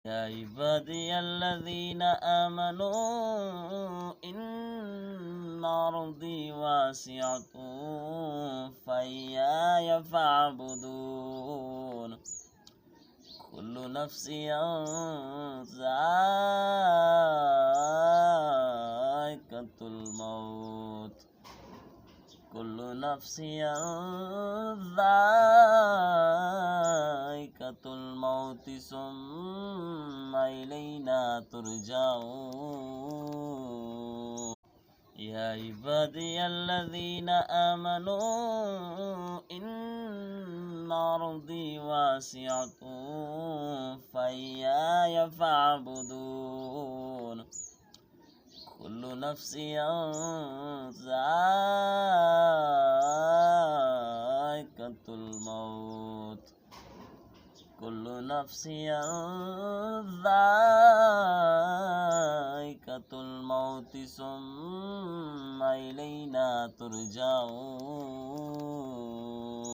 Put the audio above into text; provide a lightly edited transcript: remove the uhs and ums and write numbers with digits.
يا عبادي الذين آمنوا إن أرضي واسعة فإياي فاعبدون كل نفس ذائقة الموت كل نفس ذائقة الموت ثم إلينا ترجعون يا عبادي الذين آمنوا إن أرضي واسعة فإياي فاعبدون كل نفس ذائقة الموت كل نفس ذائقة الموت ثم إلينا ترجعون